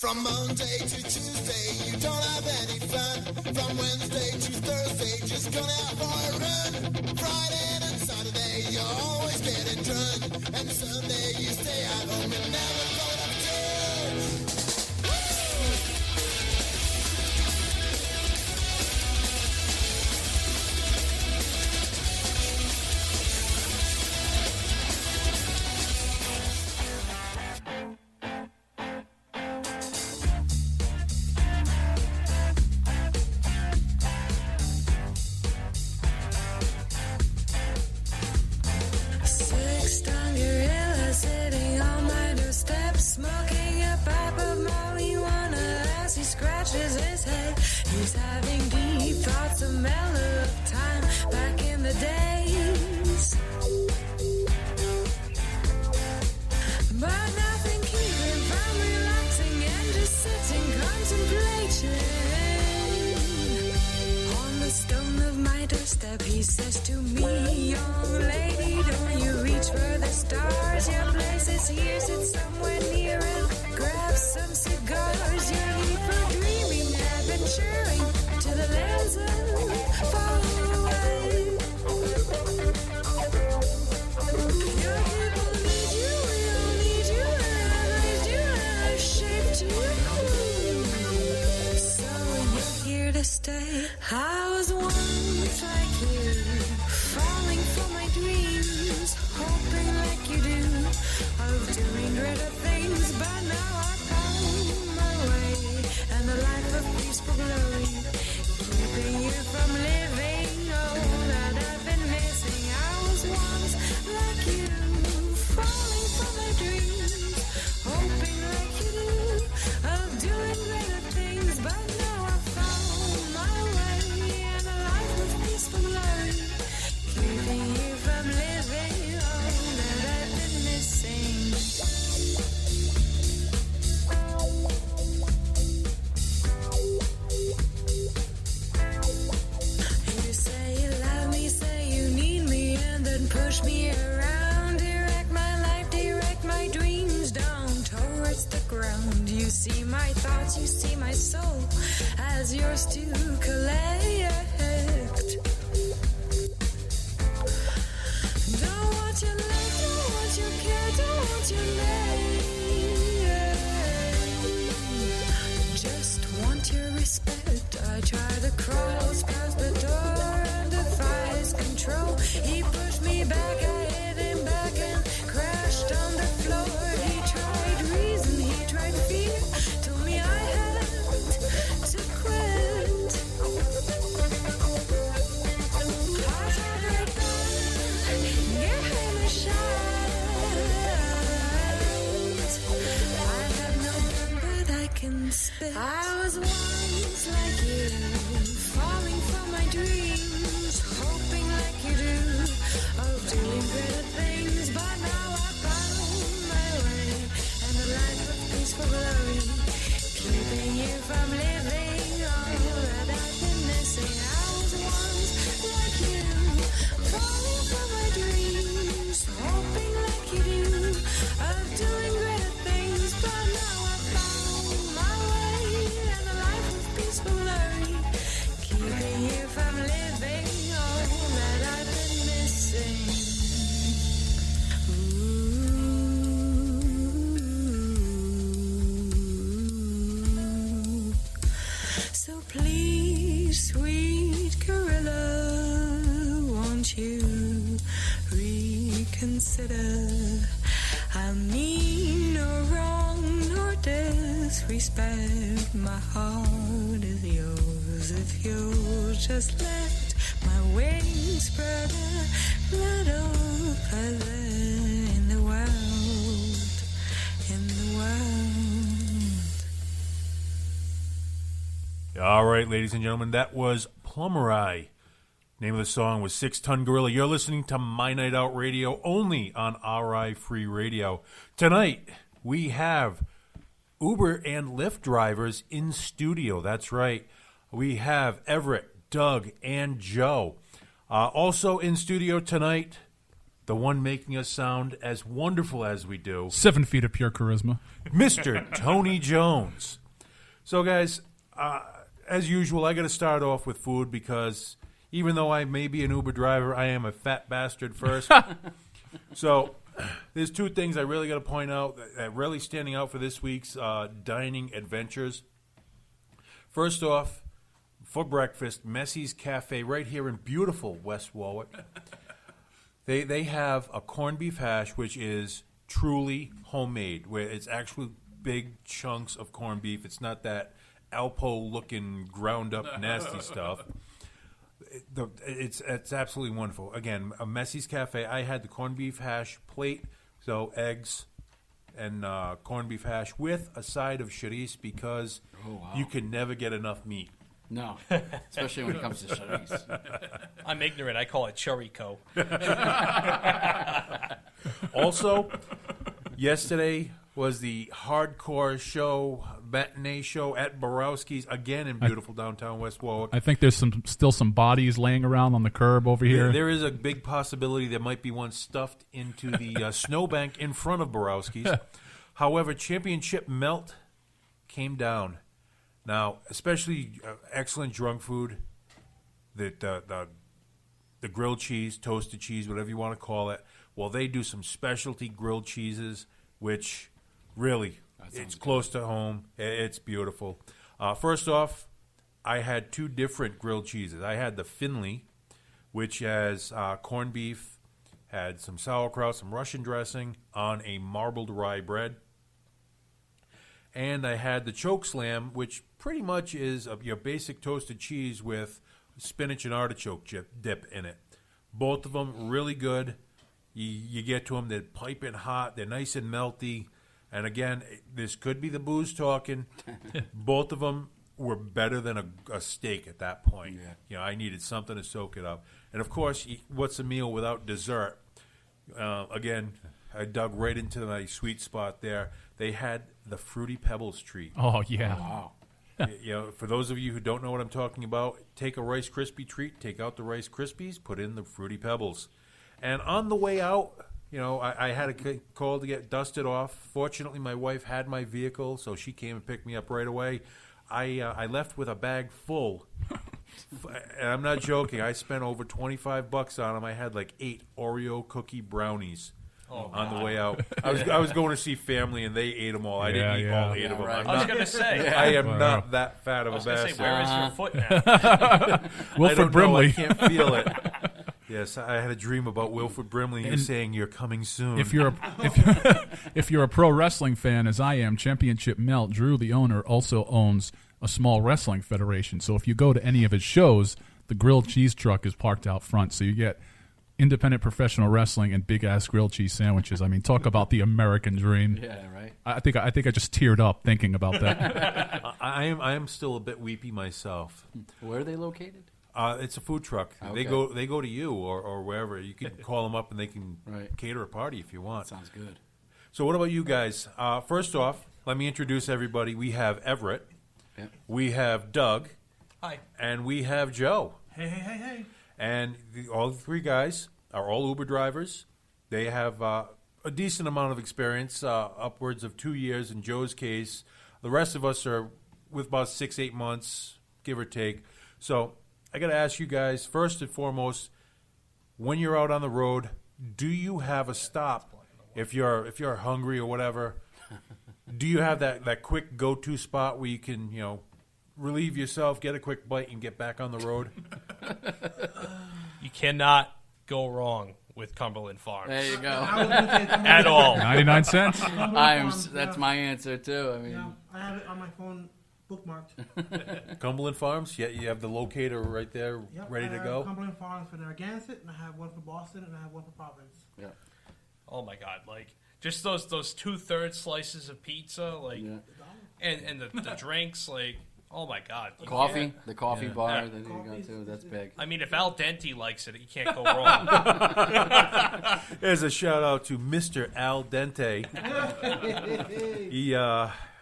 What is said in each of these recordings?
From Monday to Tuesday, you don't have any fun. From Wednesday to Thursday, just going out for a run. Friday and Saturday, you're always getting drunk. And Sunday, you stay at home and never go to church. All right, ladies and gentlemen, that was Plumberai. Name of the song was 6 Ton Gorilla. You're listening to MyNightOut Radio, only on RI Free Radio. Tonight, we have Uber and Lyft drivers in studio. That's right. We have Everett, Doug, and Joe. Also in studio tonight, the one making us sound as wonderful as we do, 7 feet of pure charisma, Mr. Tony Jones. So, guys, as usual, I got to start off with food because even though I may be an Uber driver, I am a fat bastard first. So, there's 2 things I really got to point out that really standing out for this week's dining adventures. First off, for breakfast, Messie's Cafe right here in beautiful West Warwick. They have a corned beef hash, which is truly homemade, where it's actually big chunks of corned beef. It's not that Alpo-looking, ground-up, nasty stuff. It's absolutely wonderful. Again, a Messie's Cafe. I had the corned beef hash plate, so eggs and corned beef hash with a side of chorizo because you can never get enough meat. No, especially when it comes to chorizo. I'm ignorant. I call it chorico. Also, yesterday was the hardcore show, matinee show at Borowski's, again in beautiful downtown West Warwick. I think there's still some bodies laying around on the curb over here. There is a big possibility there might be one stuffed into the snowbank in front of Borowski's. However, Championship Melt came down. Now, especially excellent drunk food, the grilled cheese, toasted cheese, whatever you want to call it. Well, they do some specialty grilled cheeses, which really, it's close to home. It's beautiful. First off, I had 2 different grilled cheeses. I had the Finley, which has corned beef, had some sauerkraut, some Russian dressing on a marbled rye bread. And I had the Choke Slam, which pretty much is your basic toasted cheese with spinach and artichoke dip in it. Both of them really good. You get to them, they're piping hot, they're nice and melty. And again, this could be the booze talking. Both of them were better than a steak at that point. Yeah. You know, I needed something to soak it up. And of course, what's a meal without dessert? Again, I dug right into my sweet spot there. They had the Fruity Pebbles treat. Oh, yeah. Wow. You know, for those of you who don't know what I'm talking about, take a Rice Krispie treat, take out the Rice Krispies, put in the Fruity Pebbles. And on the way out, you know, I had a call to get dusted off. Fortunately, my wife had my vehicle, so she came and picked me up right away. I left with a bag full. And I'm not joking. I spent over $25 on them. I had like 8 Oreo cookie brownies. On the way out. I was going to see family, and they ate them all. I didn't eat all 8 of them. Right. I was going to say. I am not that fat of a bastard. I was going to say, where is your foot now? Wilford Brimley. I can't feel it. Yes, I had a dream about Wilford Brimley. He's saying, "You're coming soon." If you're a pro wrestling fan, as I am, Championship Melt, Drew, the owner, also owns a small wrestling federation. So if you go to any of his shows, the grilled cheese truck is parked out front. So you get independent professional wrestling and big-ass grilled cheese sandwiches. I mean, talk about the American dream. Yeah, right. I think I just teared up thinking about that. I am still a bit weepy myself. Where are they located? It's a food truck. Okay. They go to you or wherever. You can call them up and they can cater a party if you want. Sounds good. So what about you guys? First off, let me introduce everybody. We have Everett. Yep. We have Doug. Hi. And we have Joe. Hey. And all 3 guys are all Uber drivers. They have a decent amount of experience, upwards of 2 years in Joe's case. The rest of us are with about 6-8 months, give or take. So I got to ask you guys, first and foremost, when you're out on the road, do you have a stop? If you're hungry or whatever, do you have that quick go-to spot where you can, relieve yourself, get a quick bite, and get back on the road? You cannot go wrong with Cumberland Farms. There you go. At all. 99 cents? That's my answer, too. I mean, Yeah, I have it on my phone bookmarked. Cumberland Farms? Yeah, you have the locator right there, Yep, ready I to have go? Cumberland Farms for Narragansett, and I have one for Boston, and I have one for Providence. yeah. Oh my God! Like just those 2/3 slices of pizza, like, and the drinks, like, oh my God! You Coffee, can't- the coffee bar Yeah. that you go to, that's big. I mean, if Al Dente likes it, you can't go wrong. There's a shout out to Mr. Al Dente. He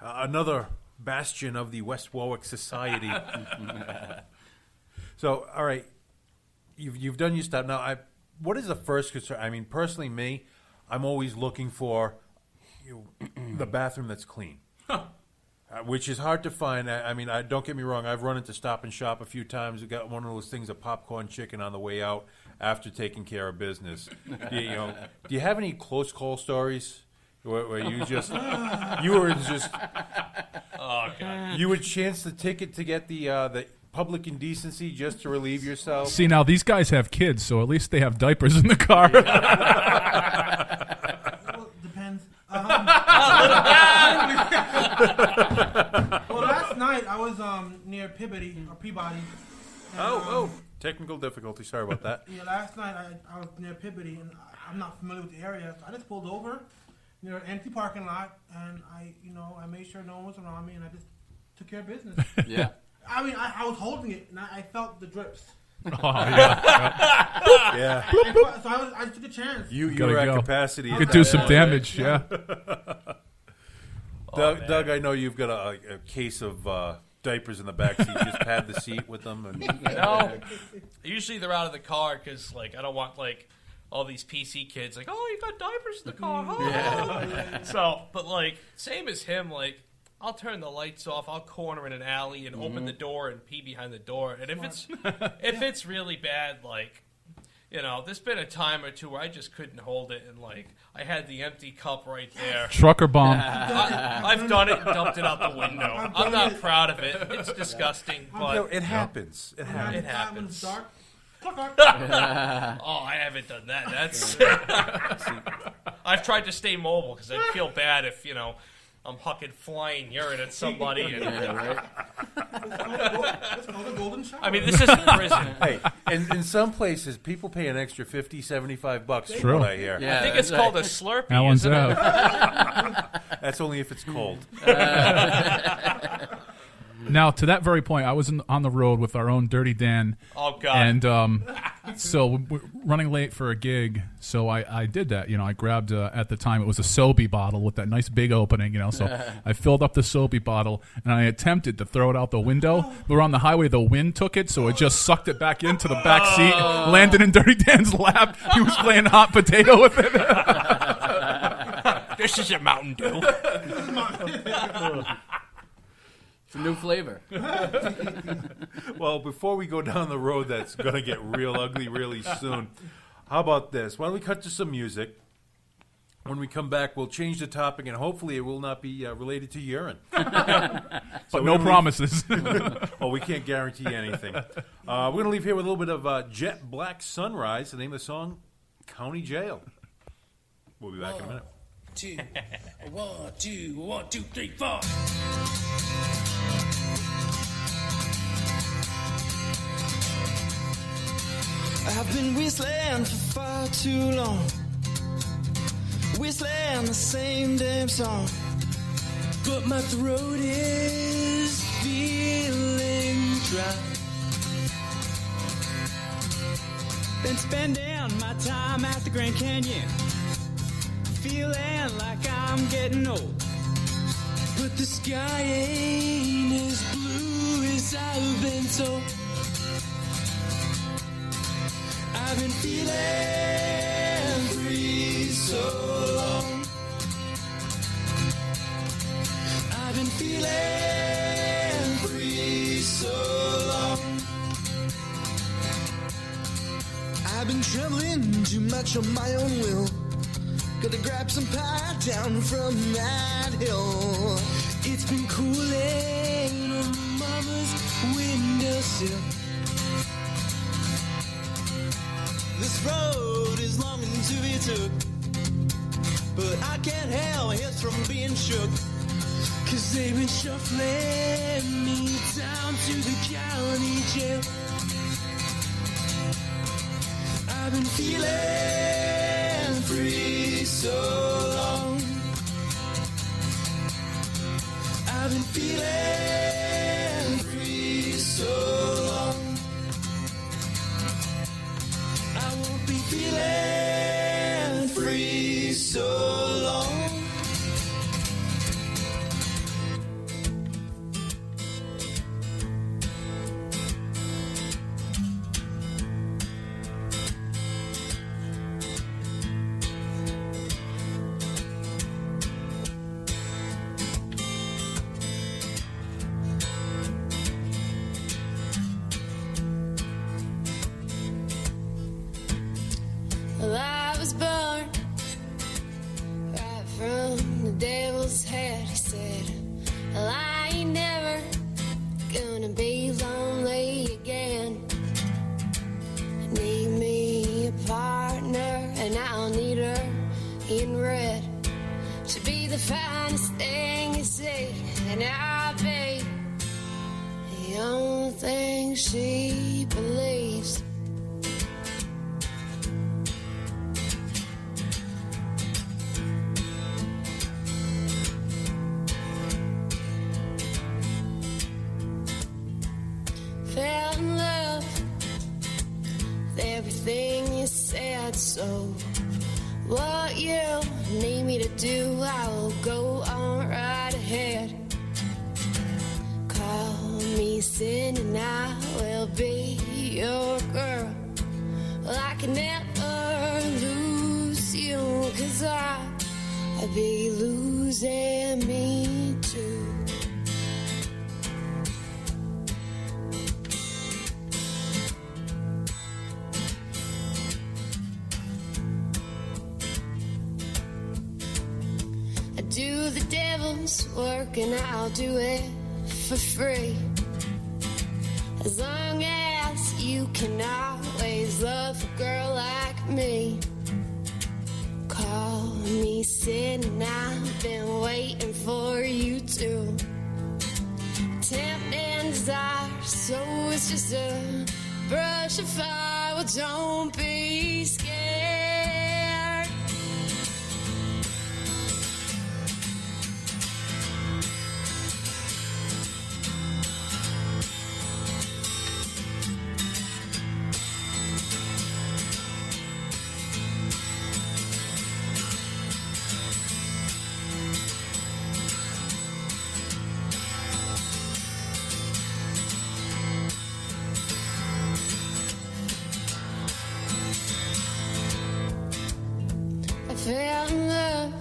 another bastion of the West Warwick Society. So, all right, you've done your stop. Now, what is the first concern? I mean, personally, me, I'm always looking for the bathroom that's clean. Which is hard to find. I mean, don't get me wrong. I've run into Stop and Shop a few times. We got one of those things of popcorn chicken on the way out after taking care of business. Do you have any close call stories where you were just Oh god. you would chance the ticket to get the public indecency just to relieve yourself? See, now these guys have kids, so at least they have diapers in the car. Well, it depends. Well, last night I was near Peabody. And, Technical difficulty. Sorry about that. Yeah, last night I was near Peabody, and I'm not familiar with the area, so I just pulled over near an empty parking lot, and I made sure no one was around me, and I just took care of business. Yeah. I mean, I was holding it, and I felt the drips. Oh, yeah. Yeah. So I just took a chance. You Gotta were at go. capacity. You at could that do some point. damage, yeah. Doug, I know you've got a case of diapers in the back seat. Just pad the seat with them. And Usually they're out of the car because I don't want all these PC kids you got diapers in the car. Oh. Yeah. So, but same as him, I'll turn the lights off. I'll corner in an alley and open the door and pee behind the door. And if it's really bad, there's been a time or two where I just couldn't hold it, and I had the empty cup right there. Trucker bomb. I've done it and dumped it out the window. I'm not proud of it. It's disgusting, but it happens. It happens. it happens. When it's dark. Oh, I haven't done that. That's. I've tried to stay mobile because I feel bad if I'm hucking flying urine at somebody. And, Yeah, right. It's called a golden shower. I mean, this isn't prison. Hey, in some places, people pay an extra $50, $75 for True. what I hear. Yeah. I think it's that's called a right. Slurpee. That one's isn't it? out. That's only if it's cold. Now, to that very point, I was on the road with our own Dirty Dan. Oh God. And so we're running late for a gig, so I did that. I grabbed, at the time, it was a Sobe bottle with that nice big opening, so I filled up the Sobe bottle, and I attempted to throw it out the window. We were on the highway, the wind took it, so it just sucked it back into the back seat, landed in Dirty Dan's lap. He was playing hot potato with it. This is a Mountain Dew. It's a new flavor. Well, before we go down the road that's going to get real ugly really soon, how about this? Why don't we cut to some music? When we come back, we'll change the topic, and hopefully it will not be related to urine. But no promises. Oh, we can't guarantee anything. We're going to leave here with a little bit of Jet Black Sunrise, the name of the song, County Jail. We'll be back in a minute. 2, 1, 2, 1, 2, 3, 4. I've been whistling for far too long, whistling the same damn song, but my throat is feeling dry. Been spending my time at the Grand Canyon, feeling like I'm getting old, but the sky ain't as blue as I've been told. I've been feeling free so long. I've been feeling free so long. I've been traveling too much on my own will. Gotta grab some pie down from that hill. It's been cooling on mama's windowsill. This road is longing to be took, but I can't help hips from being shook, 'cause they've been shuffling me down to the county jail. I've been feeling free so long. I've been feeling free so long. I won't be feeling free so long. on the devil's head. He said, well, I ain't never gonna be lonely again. I need me a partner, and I'll need her in red to be the finest thing you see, and I'll be the only thing she believes. Fell in love with everything you said, so what you need me to do, I will go on right ahead. Call me sin and I will be your girl. Well, I can never lose you, 'cause I'd be losing me too. Do the devil's work and I'll do it for free. As long as you can always love a girl like me. Call me sin and I've been waiting for you to. Tempting desire, so it's just a brush of fire. Well, don't be scared. Fell in love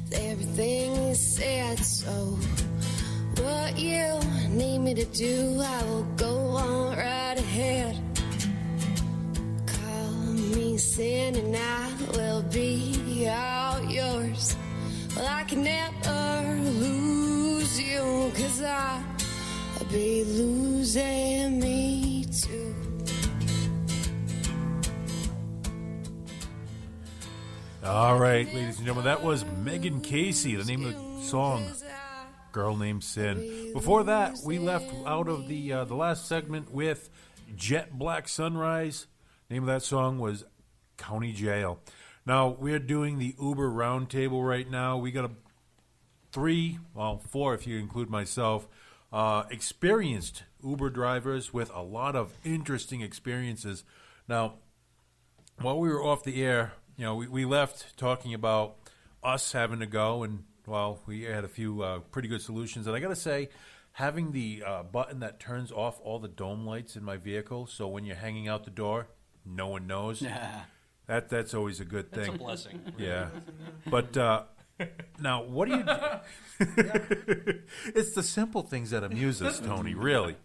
with everything you said, so what you need me to do, I will go on right ahead. Call me sin and I will be all yours. Well, I can never lose you, 'cause I'll be losing me too. All right, ladies and gentlemen, that was Megan Casey, the name of the song, Girl Named Sin. Before that, we left out of the last segment with Jet Black Sunrise. The name of that song was County Jail. Now, we're doing the Uber Roundtable right now. We got four if you include myself, experienced Uber drivers with a lot of interesting experiences. Now, while we were off the air, you know, we left talking about us having to go, and, well, we had a few pretty good solutions. And I got to say, having the button that turns off all the dome lights in my vehicle, so when you're hanging out the door, no one knows, that's always a good thing. That's a blessing. Yeah. But now, what do you do? It's the simple things that amuse us, Tony, really.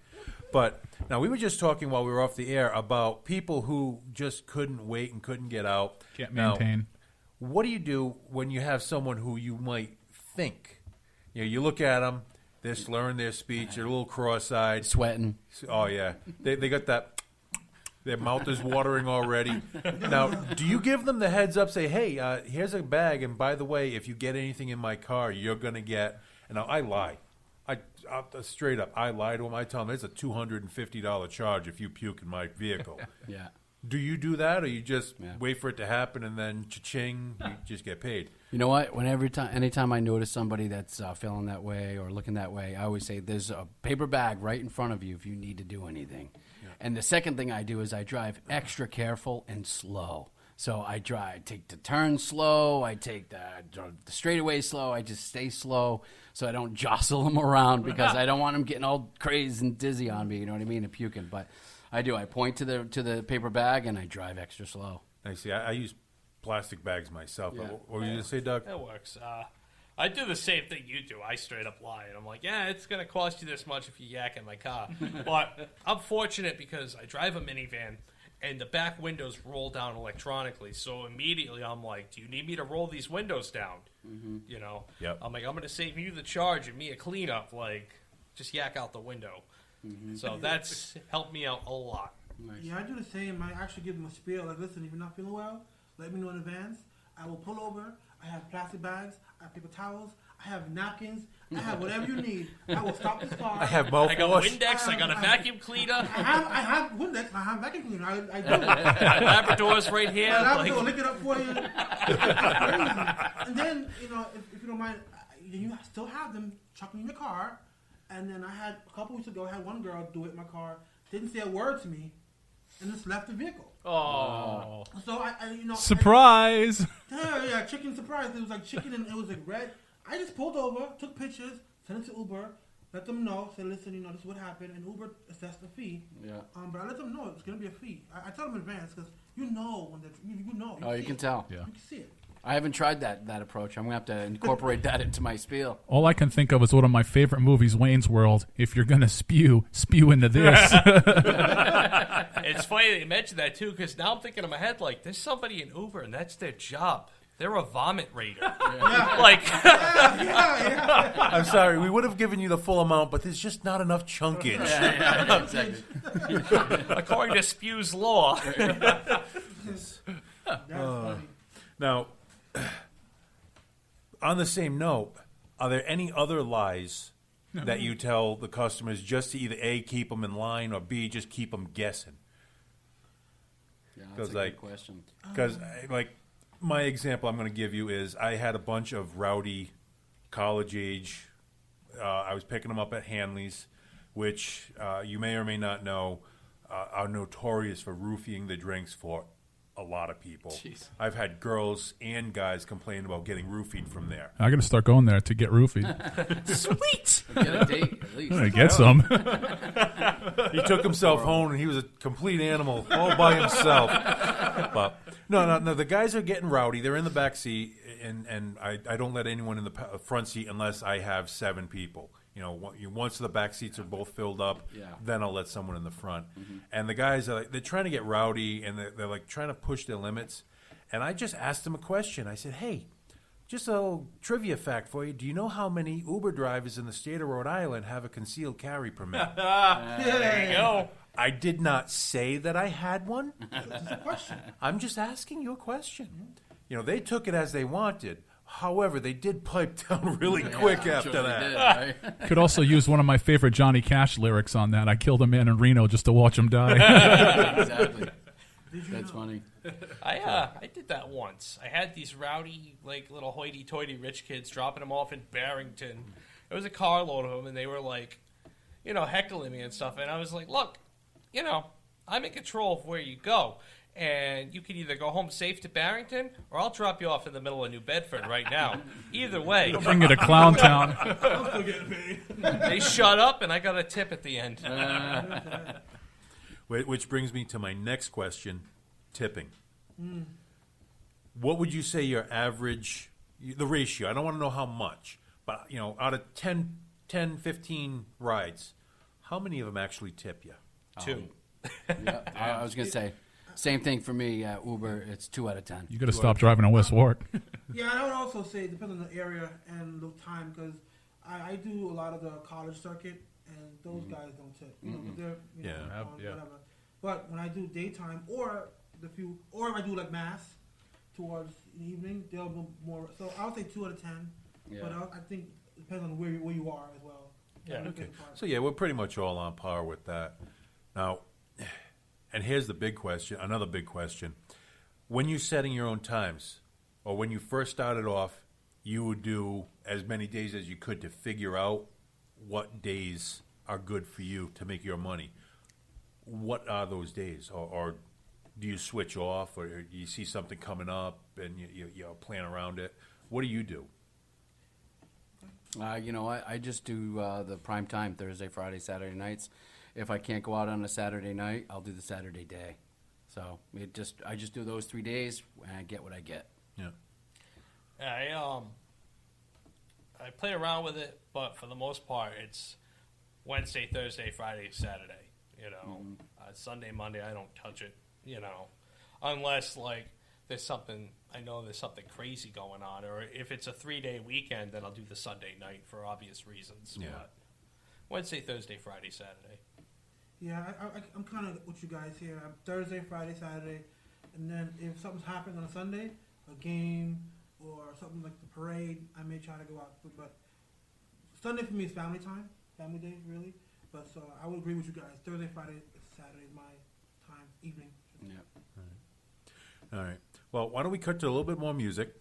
But now, we were just talking while we were off the air about people who just couldn't wait and couldn't get out. Can't maintain. Now, what do you do when you have someone who you might think, you know, you look at them, they're slurring their speech, they're a little cross-eyed. Sweating. Oh, yeah. They got that, their mouth is watering already. Now, do you give them the heads up, say, hey, here's a bag, and by the way, if you get anything in my car, you're going to get, and now I lie. Straight up, I lie to them. I tell them it's a $250 charge if you puke in my vehicle. Yeah. Do you do that, or you just wait for it to happen and then cha-ching, you just get paid? You know what? Anytime I notice somebody that's feeling that way or looking that way, I always say there's a paper bag right in front of you if you need to do anything. Yeah. And the second thing I do is I drive extra careful and slow. So I take the turn slow, I take the straightaway slow, I just stay slow so I don't jostle them around because I don't want them getting all crazed and dizzy on me, you know what I mean, and puking. But I do. I point to the paper bag and I drive extra slow. I see. I use plastic bags myself. Yeah. What were you going to say, Doug? That works. I do the same thing you do. I straight up lie. And I'm like, yeah, it's going to cost you this much if you yak in my car. But I'm fortunate because I drive a minivan. and the back windows roll down electronically. So immediately I'm like, do you need me to roll these windows down? You know? Yep. I'm like, I'm going to save you the charge and me a cleanup. Like, just yak out the window. So that's helped me out a lot. Nice. Yeah, I do the same. I actually give them a spiel. Like, listen, if you're not feeling well, let me know in advance. I will pull over. I have plastic bags. I have paper towels. I have napkins. I have whatever you need. I will stop this car. I have I got mouthwash. Windex. I got a vacuum cleaner. I have Windex. I have vacuum cleaner. I do. Labrador's right here. I Like, will lick it up for you. And then, you know, if you don't mind, you still have them chucking in your car. And then I had, a couple weeks ago, I had one girl do it in my car. Didn't say a word to me. And just left the vehicle. oh. So I you know. Surprise! Yeah, chicken surprise. It was like chicken and it was like red. I just pulled over, took pictures, sent it to Uber, let them know, said, listen, you know, this is what happened, and Uber assessed the fee. Yeah. But I let them know it's gonna be a fee. I tell them in advance because you know when you know. Oh, you see can it. tell. Yeah. You can see it. I haven't tried that approach. I'm going to have to incorporate that into my spiel. All I can think of is one of my favorite movies, Wayne's World. If you're gonna spew into this. It's funny that you mentioned that, too, because now I'm thinking in my head, like, there's somebody in Uber, and that's their job. They're a vomit raider. Like, Yeah. I'm sorry, we would have given you the full amount, but there's just not enough chunkage. Yeah, exactly. according to Spew's law. That's funny. Now, on the same note, are there any other lies that you tell the customers just to either A, keep them in line, or B, just keep them guessing? Yeah, that's a Because, good like, question. Because, like, my example I'm going to give you is I had a bunch of rowdy college-age, I was picking them up at Hanley's, which you may or may not know are notorious for roofing the drinks for a lot of people. Jeez. I've had girls and guys complain about getting roofied from there. I gotta start going there to get roofied. Sweet. Get a date, at least. I get some. He took himself home, and he was a complete animal all by himself. But no, the guys are getting rowdy. They're in the back seat, and I don't let anyone in the front seat unless I have 7 people. You know, once the back seats are both filled up, then I'll let someone in the front. And the guys are they're trying to get rowdy, and they're like trying to push their limits. And I just asked them a question. I said, "Hey, just a little trivia fact for you. Do you know how many Uber drivers in the state of Rhode Island have a concealed carry permit?" There you go. I did not say that I had one. That's a question. I'm just asking you a question. You know, they took it as they wanted. However, they did pipe down really quick after Sure that. they did, right? Could also use one of my favorite Johnny Cash lyrics on that. I killed a man in Reno just to watch him die. Exactly. That's know? funny. I did that once. I had these rowdy, like, little hoity-toity rich kids dropping them off in Barrington. It was a carload of them, and they were, like, you know, heckling me and stuff. And I was like, look, you know, I'm in control of where you go. And you can either go home safe to Barrington, or I'll drop you off in the middle of New Bedford right now. Either way. Bring it to Clown Town. I'm still getting paid. They shut up, and I got a tip at the end. Which brings me to my next question, tipping. What would you say your average, the ratio, I don't want to know how much, but, you know, out of 10, 15 rides, how many of them actually tip you? 2. Yeah, I was going to say, same thing for me at Uber. It's 2 out of 10. You got to stop driving to West Warwick. Yeah, I would also say it depends on the area and the time because I do a lot of the college circuit and those guys don't tip. You know, they're whatever. But when I do daytime or if I do like mass towards the evening, they'll be more. So I would say 2 out of 10. Yeah. But I think it depends on where you are as well. Yeah. Okay. So, yeah, we're pretty much all on par with that. Now, and here's the big question, another big question. When you're setting your own times, or when you first started off, you would do as many days as you could to figure out what days are good for you to make your money. What are those days? Or do you switch off, or do you see something coming up and you plan around it? What do you do? You know, I just do the prime time, Thursday, Friday, Saturday nights. If I can't go out on a Saturday night, I'll do the Saturday day. So I just do those 3 days, and I get what I get. Yeah. I play around with it, but for the most part, it's Wednesday, Thursday, Friday, Saturday. You know, Sunday, Monday, I don't touch it. you know, unless like there's something crazy going on, or if it's a 3-day weekend, then I'll do the Sunday night for obvious reasons. Yeah. But Wednesday, Thursday, Friday, Saturday. Yeah, I'm kind of with you guys here. I'm Thursday, Friday, Saturday, and then if something's happening on a Sunday, a game or something like the parade, I may try to go out. But Sunday for me is family time, family day, really. But so I would agree with you guys. Thursday, Friday, Saturday is my time, evening. Yeah. All right. Well, why don't we cut to a little bit more music?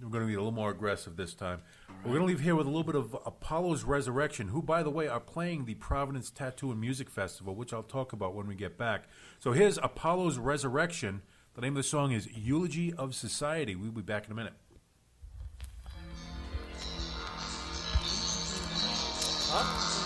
We're going to be a little more aggressive this time. Right. We're going to leave here with a little bit of Apollo's Resurrection, who, by the way, are playing the Providence Tattoo and Music Festival, which I'll talk about when we get back. So here's Apollo's Resurrection. The name of the song is Eulogy of Society. We'll be back in a minute. Huh?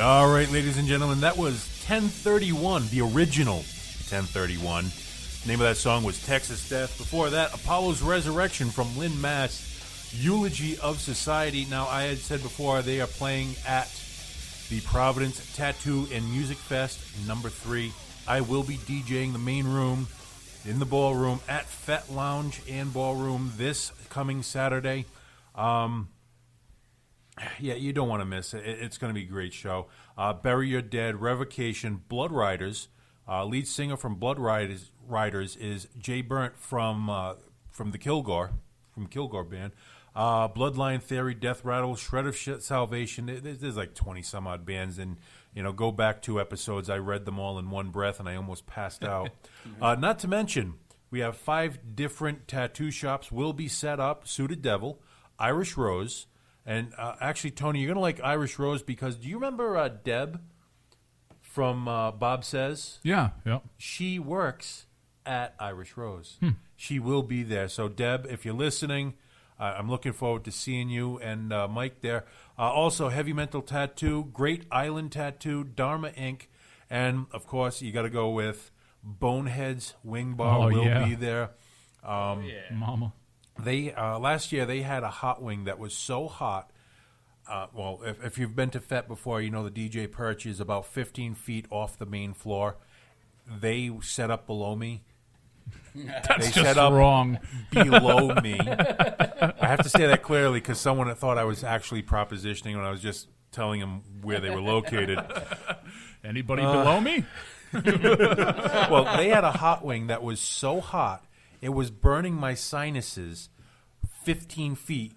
All right, ladies and gentlemen, that was 1031, the original 1031. The name of that song was Texas Death. Before that, Apollo's Resurrection from Lynn, Mass. Eulogy of Society. Now, I had said before, they are playing at the Providence Tattoo and Music Fest, number 3. I will be DJing the main room in the ballroom at Fet Lounge and Ballroom this coming Saturday. Yeah, you don't want to miss it. It's going to be a great show. Bury Your Dead, Revocation, Blood Riders. Lead singer from Blood Riders is Jay Burnt from the Kilgore band. Bloodline Theory, Death Rattle, Shred of Salvation. There's like 20 some odd bands, and go back 2 episodes. I read them all in one breath, and I almost passed out. Not to mention, we have 5 different tattoo shops will be set up. Suited Devil, Irish Rose. And actually, Tony, you're going to like Irish Rose because do you remember Deb from Bob Says? Yeah. She works at Irish Rose. She will be there. So, Deb, if you're listening, I'm looking forward to seeing you and Mike there. Also, Heavy Mental Tattoo, Great Island Tattoo, Dharma Inc., and, of course, you got to go with Boneheads Wing Bar will be there. Mama. They last year they had a hot wing that was so hot. Well, if you've been to FET before, you know the DJ perch is about 15 feet off the main floor. They set up below me. That's just wrong. Below me. I have to say that clearly because someone thought I was actually propositioning when I was just telling them where they were located. Anybody below me? Well, they had a hot wing that was so hot. It was burning my sinuses 15 feet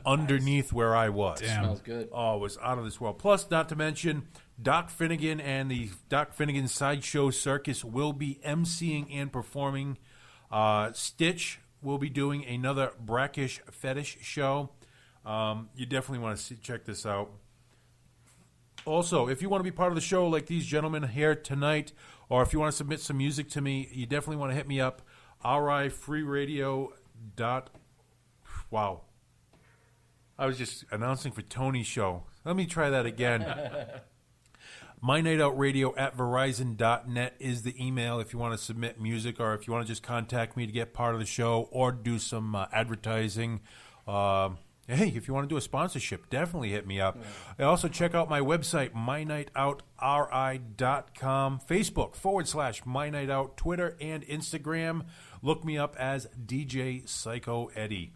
underneath where I was. Damn. Smells good. Oh, it was out of this world. Plus, not to mention, Doc Finnegan and the Doc Finnegan Sideshow Circus will be emceeing and performing. Stitch we'll be doing another brackish fetish show. You definitely want to check this out. Also, if you want to be part of the show like these gentlemen here tonight, or if you want to submit some music to me, you definitely want to hit me up. RIFreeradio. Wow. I was just announcing for Tony's show. Let me try that again. MyNightOutRadio at Verizon.net is the email if you want to submit music, or if you want to just contact me to get part of the show or do some advertising. Hey, if you want to do a sponsorship, definitely hit me up. Yeah. Also, check out my website, MyNightOutRI.com, Facebook /MyNightOut, Twitter and Instagram. Look me up as DJ Psyco Eddie.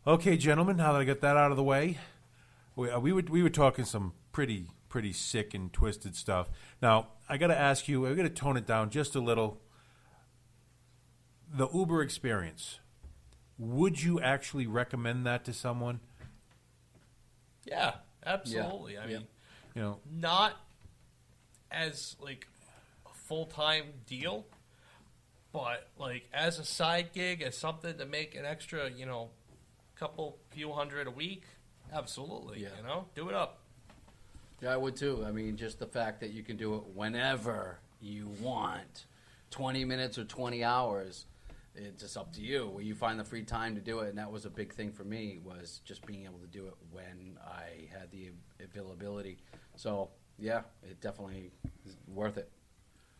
Okay, gentlemen, now that I got that out of the way, we were talking some pretty sick and twisted stuff. Now, I got to ask you, I got to tone it down just a little. The Uber experience. Would you actually recommend that to someone? Yeah, absolutely. Yeah. I mean, not as like a full-time deal, but like as a side gig, as something to make an extra, few hundred a week. Absolutely. Yeah. Do it up. Yeah, I would too. I mean, just the fact that you can do it whenever you want, 20 minutes or 20 hours. It's just up to you where you find the free time to do it, and that was a big thing for me, was just being able to do it when I had the availability. So yeah, it definitely is worth it.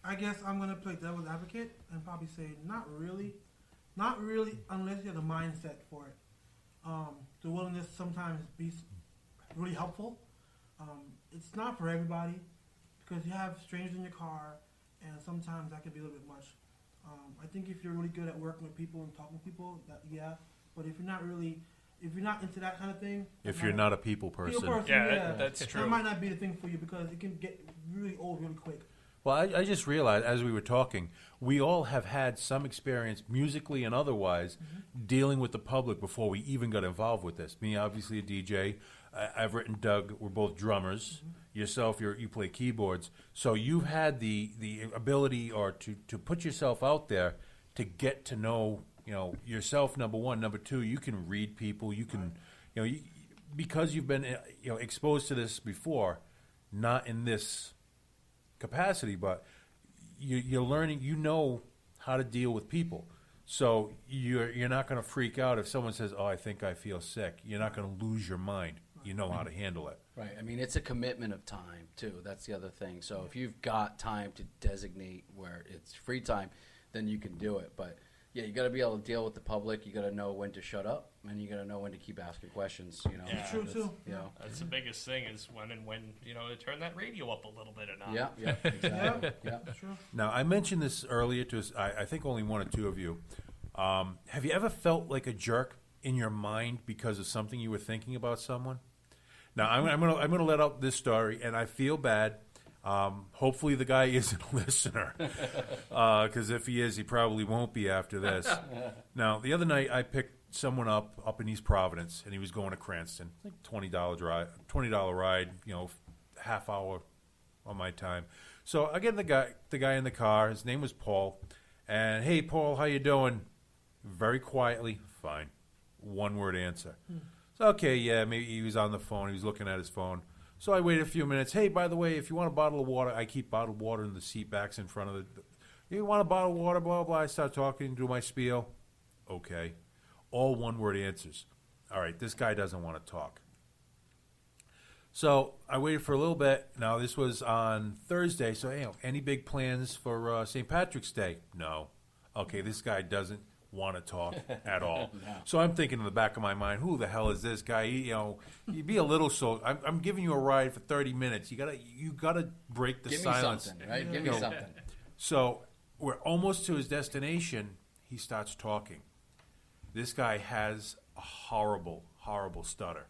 I guess I'm gonna play devil's advocate and probably say not really, unless you have the mindset for it. The willingness sometimes be really helpful. It's not for everybody because you have strangers in your car, and sometimes that can be a little bit much. I think if you're really good at working with people and talking to people, but if you're not into that kind of thing, if you're not a people person, that's true. That might not be the thing for you because it can get really old really quick. Well, I just realized as we were talking, we all have had some experience, musically and otherwise, dealing with the public before we even got involved with this. Me, obviously, a DJ. Everett and Doug, we're both drummers. Yourself, you play keyboards. So you've had the ability or to put yourself out there to get to know, yourself, number one. Number two, you can read people. You can, because you've been, exposed to this before, not in this capacity, but you're learning, how to deal with people. So you're not going to freak out if someone says, "Oh, I think I feel sick." You're not going to lose your mind. You know how to handle it. Right. I mean, it's a commitment of time, too. That's the other thing. So if you've got time to designate where it's free time, then you can do it. But, yeah, you got to be able to deal with the public. You got to know when to shut up, and you got to know when to keep asking questions. Yeah, true, too. That's the biggest thing is when to turn that radio up a little bit or not. Yeah, exactly. Yeah, true. Now, I mentioned this earlier to I think only one or two of you. Have you ever felt like a jerk in your mind because of something you were thinking about someone? Now, I'm gonna let out this story, and I feel bad. Hopefully, the guy isn't a listener, because if he is, he probably won't be after this. Now, the other night, I picked someone up in East Providence, and he was going to Cranston. Like $20 ride, half hour on my time. So I get the guy in the car. His name was Paul, and hey, Paul, how you doing? Very quietly, fine. One word answer. So, okay, yeah, maybe he was on the phone. He was looking at his phone. So I waited a few minutes. Hey, by the way, if you want a bottle of water, I keep bottled water in the seat backs in front of the. You want a bottle of water, blah, blah, blah. I start talking, do my spiel. Okay. All one-word answers. All right, this guy doesn't want to talk. So I waited for a little bit. Now, this was on Thursday. So, any big plans for St. Patrick's Day? No. Okay, this guy doesn't want to talk at all. No. So I'm thinking in the back of my mind, who the hell is this guy? You be a little I'm giving you a ride for 30 minutes. You gotta break the silence. Give me something, right? Give me something. So we're almost to his destination. He starts talking. This guy has a horrible, horrible stutter.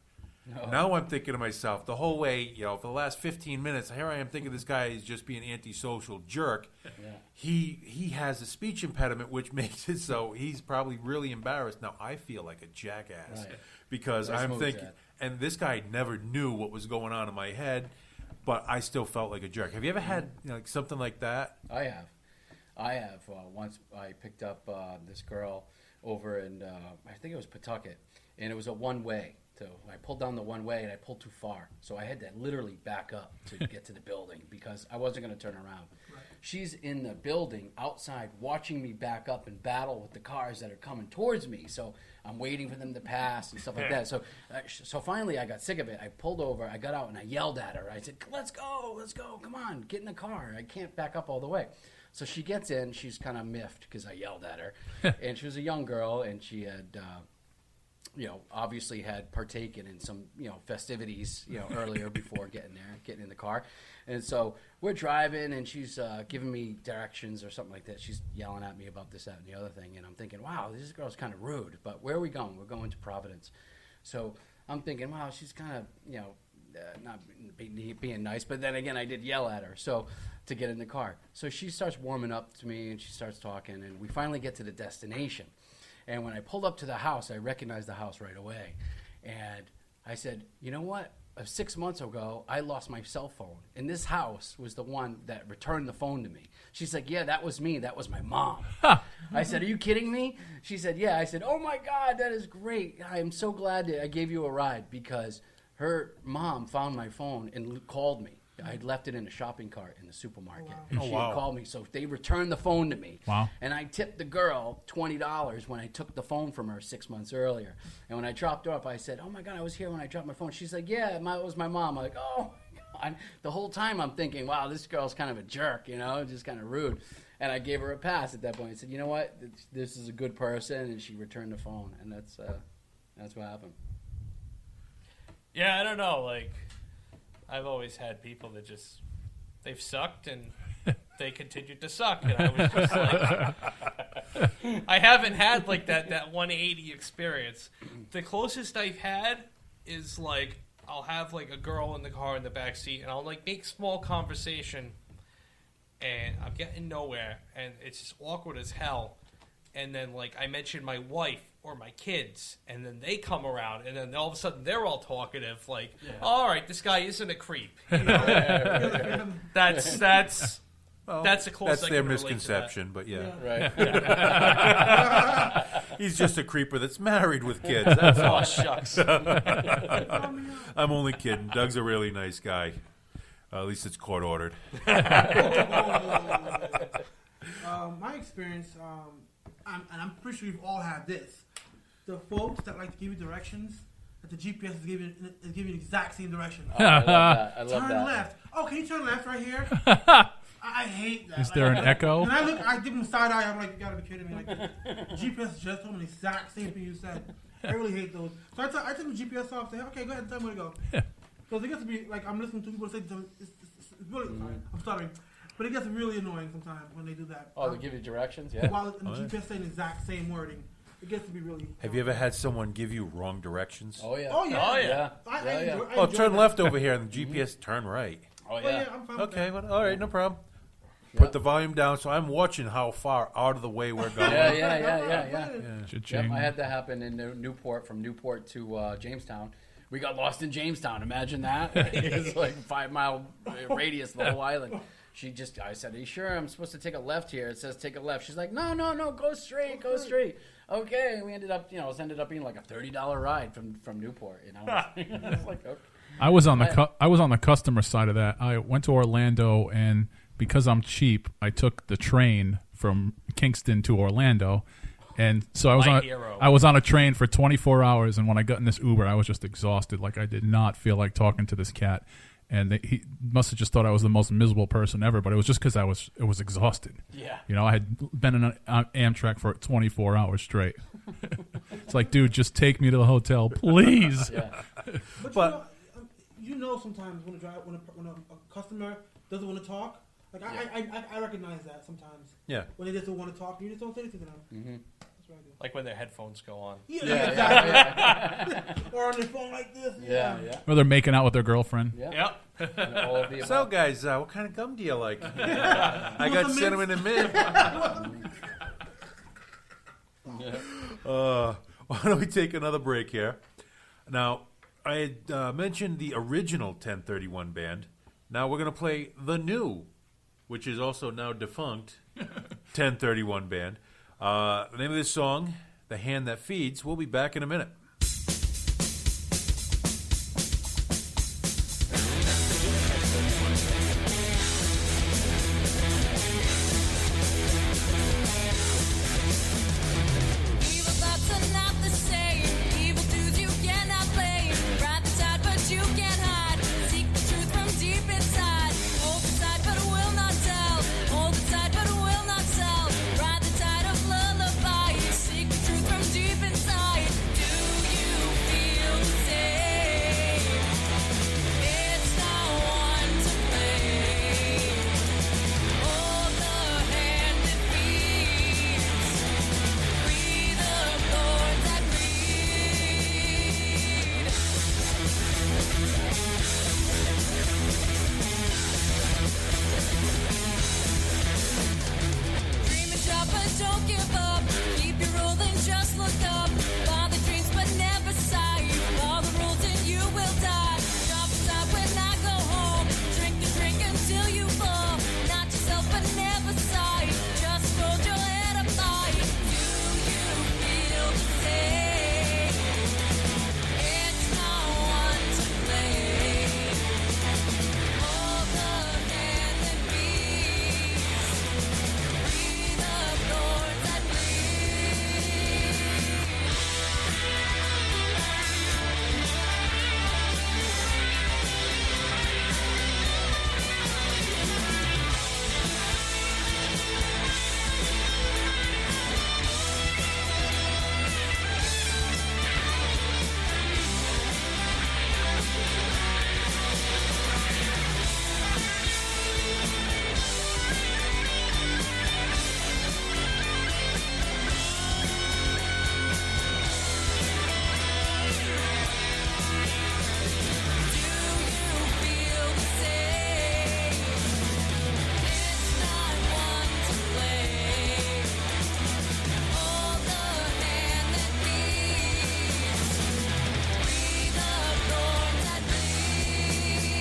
Oh. Now I'm thinking to myself, the whole way, for the last 15 minutes, here I am thinking this guy is just being an antisocial jerk. Yeah. He has a speech impediment, which makes it so he's probably really embarrassed. Now, I feel like a jackass because I'm thinking, and this guy never knew what was going on in my head, but I still felt like a jerk. Have you ever had something like that? I have. Once I picked up this girl. over in, I think it was Pawtucket, and it was a one-way. So I pulled down the one way, and I pulled too far. So I had to literally back up to get to the building because I wasn't going to turn around. Right. She's in the building outside watching me back up and battle with the cars that are coming towards me. So I'm waiting for them to pass and stuff like that. So finally I got sick of it. I pulled over. I got out, and I yelled at her. I said, let's go. Come on, get in the car. I can't back up all the way. So she gets in. She's kind of miffed because I yelled at her. And she was a young girl, and she had obviously had partaken in some, festivities, earlier before getting in the car. And so we're driving, and she's giving me directions or something like that. She's yelling at me about this, that, and the other thing. And I'm thinking, wow, this girl's kind of rude. But where are we going? We're going to Providence. So I'm thinking, wow, she's kind of, not being nice. But then again, I did yell at her to get in the car. So she starts warming up to me, and she starts talking. And we finally get to the destination. And when I pulled up to the house, I recognized the house right away. And I said, you know what? 6 months ago, I lost my cell phone. And this house was the one that returned the phone to me. She's like, yeah, that was me. That was my mom. I said, are you kidding me? She said, yeah. I said, oh, my God, that is great. I am so glad that I gave you a ride because her mom found my phone and called me. I had left it in a shopping cart in the supermarket. Wow. And she had called me. So they returned the phone to me. Wow. And I tipped the girl $20 when I took the phone from her 6 months earlier. And when I dropped her off, I said, oh, my God, I was here when I dropped my phone. She's like, yeah, it was my mom. I'm like, oh, my God. The whole time I'm thinking, wow, this girl's kind of a jerk, just kind of rude. And I gave her a pass at that point. I said, you know what? This is a good person. And she returned the phone. And that's what happened. Yeah, I don't know. Like, I've always had people that just, they've sucked and they continued to suck. And I was just like, I haven't had like that 180 experience. The closest I've had is like, I'll have like a girl in the car in the back seat and I'll like make small conversation and I'm getting nowhere and it's just awkward as hell. And then like I mention my wife or my kids, and then they come around, and then all of a sudden they're all talkative, like, all right, this guy isn't a creep. That's the closest. That's I their can misconception, but Right. he's just a creeper that's married with kids. That's all. Oh, shucks. I'm only kidding. Doug's a really nice guy. At least it's court ordered. My experience, and I'm pretty sure you've all had this. The folks that like to give you directions, that the GPS is giving you the exact same direction. Oh, I love that. I love turn that. left. Oh, can you turn left right here? I hate that. Is there an echo? And I give them side eye. I'm like, you gotta be kidding me. Like, GPS just told me the exact same thing you said. I really hate those. So I take the GPS off. Say, okay, go ahead and tell me where to go. Because it gets to be like I'm listening to people say it's really. I'm stuttering. But it gets really annoying sometimes when they do that. Oh, they give you directions? Yeah. While the GPS saying the exact same wording, it gets to be really. Have you ever had someone give you wrong directions? Oh, yeah. Oh, yeah. Oh, yeah. I enjoy turn that. left over here, and the GPS turn right. Oh, Oh, yeah. yeah, I'm fine with Okay, that. well, all right, no problem. Put the volume down, so I'm watching how far out of the way we're going. Yeah. Cha-ching. Yep, I had that happen in Newport, from Newport to Jamestown. We got lost in Jamestown. Imagine that. It's like a 5-mile radius, the whole island. I said, are you sure I'm supposed to take a left here? It says take a left. She's like, no, go straight. Okay. And we ended up being like a $30 ride from Newport, It's like, okay. I was on the customer side of that. I went to Orlando, and because I'm cheap, I took the train from Kingston to Orlando. And so I was on a train for 24 hours, and when I got in this Uber, I was just exhausted. Like, I did not feel like talking to this cat. And he must have just thought I was the most miserable person ever, but it was just because I was exhausted. Yeah. I had been in an Amtrak for 24 hours straight. It's like, dude, just take me to the hotel, please. Yeah. But sometimes when a customer doesn't want to talk, like I recognize that sometimes. Yeah. When they just don't want to talk, you just don't say anything to them. Mm-hmm. That's what I do. Like when their headphones go on. Yeah, exactly. Or on their phone like this. Yeah. Or they're making out with their girlfriend. Yep. All of the So, above. guys, what kind of gum do you like? I got some cinnamon and mint. Why don't we take another break here? Now, I had mentioned the original 1031 band. Now we're going to play the new, which is also now defunct, 1031 band. The name of this song The Hand That Feeds. We'll be back in a minute. Evil thoughts are not the same. Evil dudes you cannot blame. Ride the tide, but you can't hide. Seek the truth from deep inside. Hold the side, but will not tell. Hold the side, but will not sell. Ride the tide of lullaby. Seek the truth from deep inside. Do you feel the same? It's no one to blame. Hold the hand that feeds. Free the Lord that breed. Dream and shop, but don't give up. Keep your rolling, just look up. Follow the dreams, but never sight. Follow the rules and you will die. Drop aside when I go home. Drink the drink until you fall. Not yourself, but never sight. Just hold your head up high. Do you feel the same? It's no one to blame. Hold the hand that feeds. Free the Lord that bleeds. Do you feel the same? It's not one to blame. Hold the hand that feeds. Free the Lord that bleeds.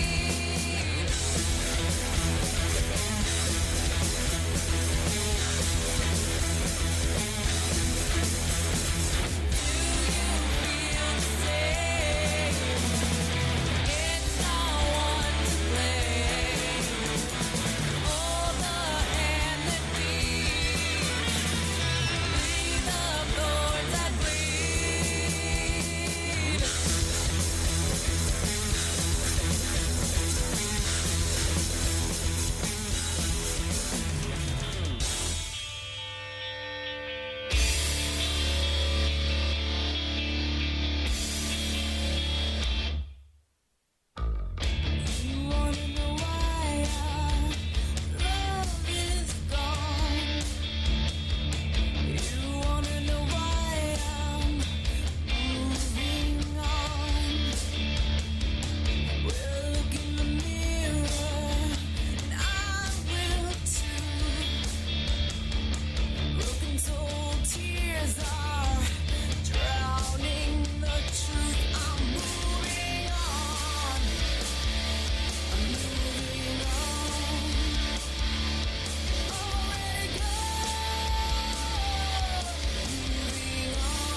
Do you feel the same? It's no one to blame. Hold the hand that feeds. Free the Lord that bleeds. You wanna know why our love is gone? You wanna know why I'm moving on? Well, look in the mirror, and I will too. Broken soul tears are drowning the truth. I'm moving on. I'm moving on. Already gone. Moving on.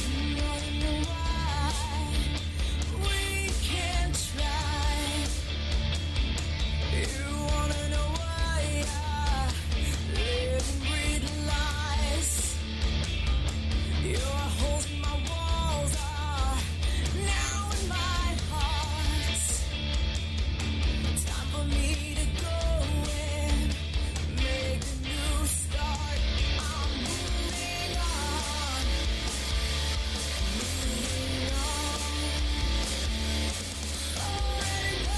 You wanna know why we can't try? You wanna know why I live and breathe lies? Your holes in my walls are now in my heart. Time for me to go and make a new start. I'm moving on. Moving on. Already gone.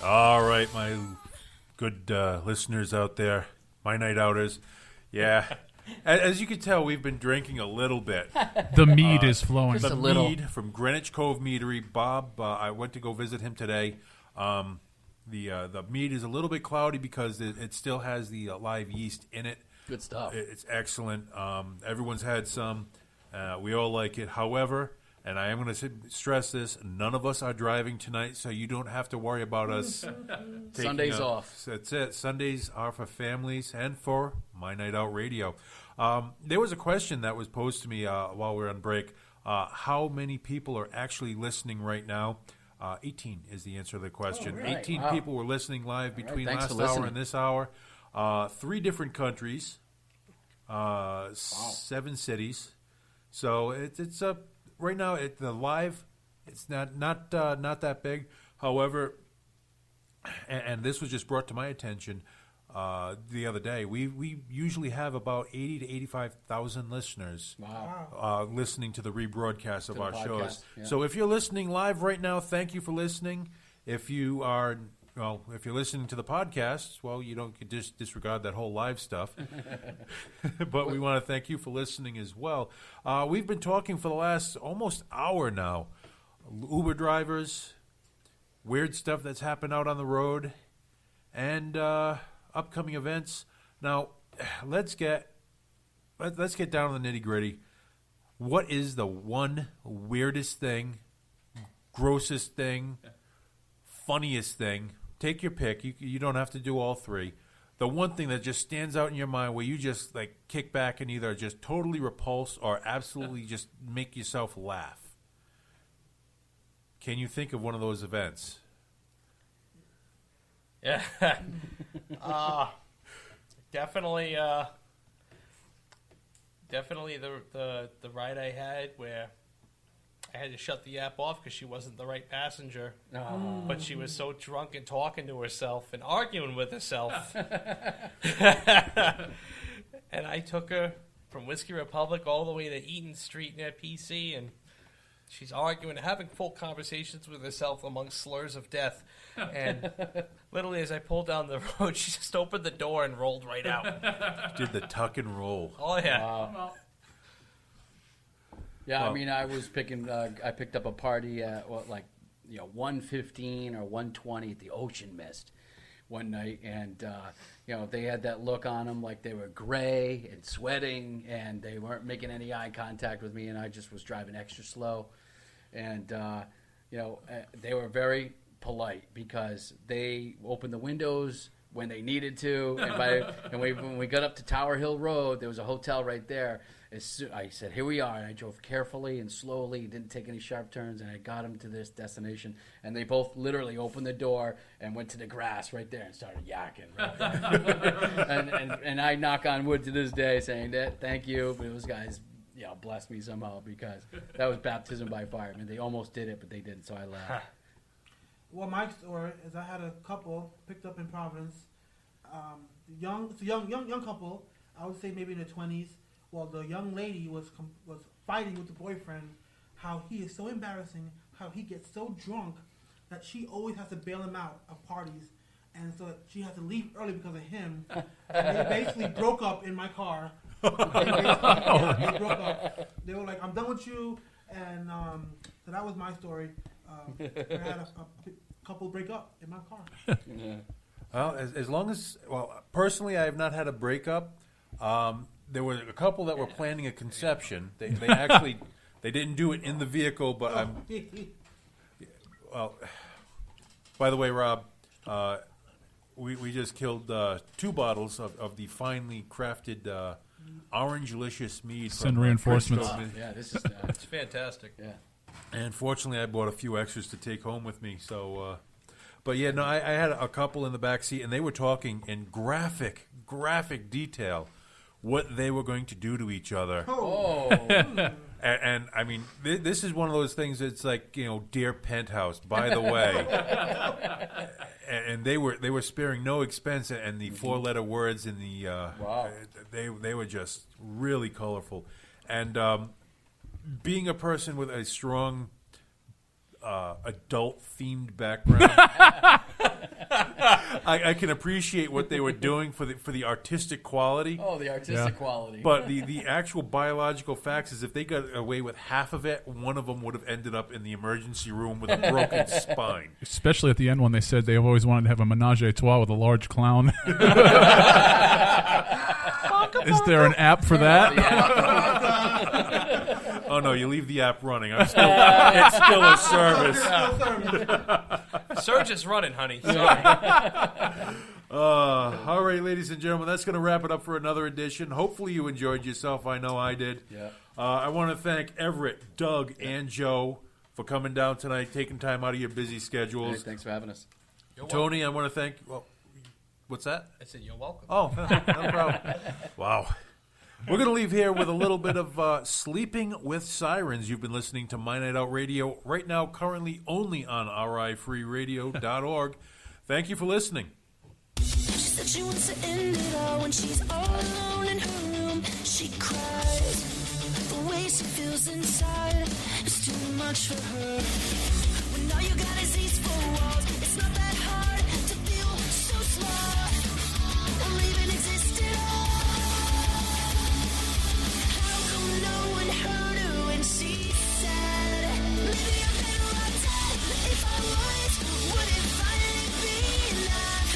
All right, my good listeners out there, my night outers. Yeah, as you can tell, we've been drinking a little bit. The mead is flowing. Just The a little. mead from Greenwich Cove Meadery. Bob, I went to go visit him today. The mead is a little bit cloudy because it still has the live yeast in it. Good stuff. It's excellent. Everyone's had some. We all like it. However, and I am going to stress this, none of us are driving tonight, so you don't have to worry about us taking Sundays off. That's it. Sundays are for families and for My Night Out Radio. There was a question that was posed to me while we were on break. How many people are actually listening right now? 18 is the answer to the question. right. 18 Wow. people were listening live between Thanks last for hour listening. and this hour. 3 different countries, 7 cities. So it's right now. The live, it's not that big. However, and this was just brought to my attention the other day. We usually have about 80 to 85,000 listeners. Wow. Listening to the rebroadcast of To the our podcast, shows. yeah. So if you're listening live right now, thank you for listening. If you are, if you're listening to the podcast, well, you don't just disregard that whole live stuff. But we want to thank you for listening as well. We've been talking for the last almost hour now. Uber drivers, weird stuff that's happened out on the road, and upcoming events. Now, let's get down to the nitty gritty. What is the one weirdest thing, grossest thing, funniest thing? Take your pick. You don't have to do all 3. The one thing that just stands out in your mind where you just like kick back and either just totally repulse or absolutely just make yourself laugh. Can you think of one of those events? Yeah. Definitely the ride I had where I had to shut the app off because she wasn't the right passenger. But she was so drunk and talking to herself and arguing with herself. And I took her from Whiskey Republic all the way to Eaton Street near PC, and she's arguing, having full conversations with herself amongst slurs of death. And literally, as I pulled down the road, she just opened the door and rolled right out. Did the tuck and roll? Oh, yeah. Yeah, Well- I mean, I was picking. I picked up a party at 1:15 or 1:20 at the Ocean Mist one night, and they had that look on them like they were gray and sweating, and they weren't making any eye contact with me, and I just was driving extra slow, and they were very polite because they opened the windows when they needed to, and when we got up to Tower Hill Road, there was a hotel right there. I said, here we are, and I drove carefully and slowly, didn't take any sharp turns, and I got them to this destination, and they both literally opened the door and went to the grass right there and started yakking right there. and I knock on wood to this day saying that, thank you, but those guys blessed me somehow because that was baptism by fire. I mean, they almost did it, but they didn't, so I laughed. Well, my story is I had a couple picked up in Providence, young couple. I would say maybe in their 20s. Well, the young lady was fighting with the boyfriend. How he is so embarrassing. How he gets so drunk that she always has to bail him out of parties, and so she has to leave early because of him. And they basically broke up in my car. They broke up. They were like, "I'm done with you," and so that was my story. I had a couple break up in my car. Well, as long as personally, I have not had a breakup. There were a couple that were planning a conception. They actually they didn't do it in the vehicle, but I'm. Well, by the way, Rob, we just killed 2 bottles of the finely crafted Orangelicious mead. Send from, reinforcements. Frisco. Yeah, this is It's fantastic. yeah. And fortunately, I bought a few extras to take home with me. So, but yeah, no, I had a couple in the back seat, and they were talking in graphic detail what they were going to do to each other. Oh, And I mean, this is one of those things that's like, dear Penthouse, by the way. And they were sparing no expense, and the 4-letter words in the Wow. they were just really colorful. And being a person with a strong adult-themed background. I can appreciate what they were doing for the artistic quality. Oh, the artistic quality. But the actual biological facts is if they got away with half of it, one of them would have ended up in the emergency room with a broken spine. Especially at the end when they said they always wanted to have a menage a trois with a large clown. Is there an app for that? Oh no, you leave the app running. It's still a service. Surge is running, honey. Sorry. All right, ladies and gentlemen, that's going to wrap it up for another edition. Hopefully you enjoyed yourself. I know I did. Yeah. I want to thank Everett, Doug, and Joe for coming down tonight, taking time out of your busy schedules. Hey, thanks for having us. Tony, I want to thank... Well, what's that? I said you're welcome. Oh, no problem. Wow. We're going to leave here with a little bit of Sleeping with Sirens. You've been listening to My Night Out Radio right now, currently only on rifreeradio.org. Thank you for listening. She said she wants to end it all when she's all alone in her room. She cries. The way she feels inside is too much for her. When all you got is these four walls, it's not that hard to feel so small. Or even exist at all. How come no one heard her when she said, maybe I'm better off dead. If I was, would it finally be enough?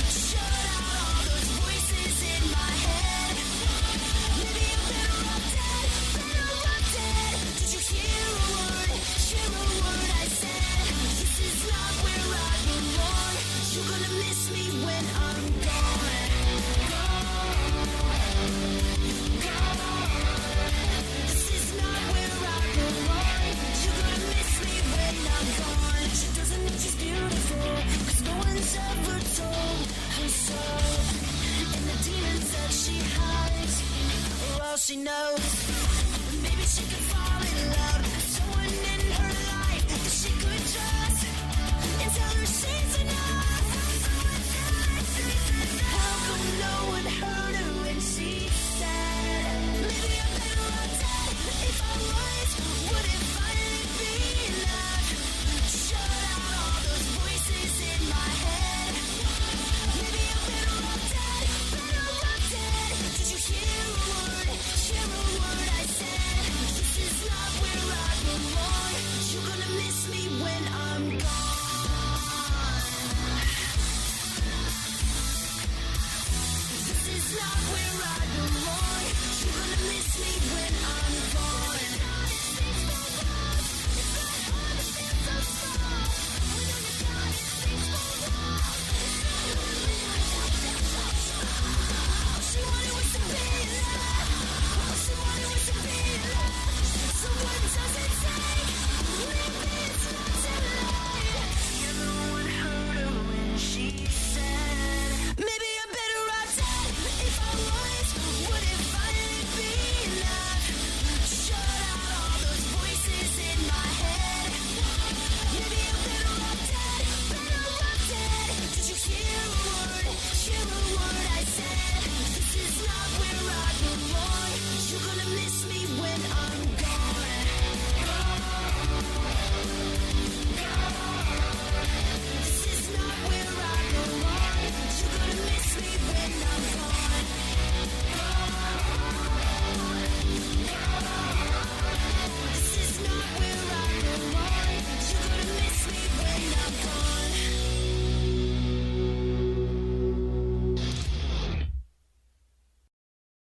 Shut out all those voices in my head. Maybe I'm better off dead, better off dead. Did you hear a word I said? This is not where I belong. You're gonna miss me when I'm gone. This is not where I belong. You're gonna miss me when I'm gone. She doesn't think she's beautiful, 'cause no one's ever told her so. And the demons that she hides are all she knows.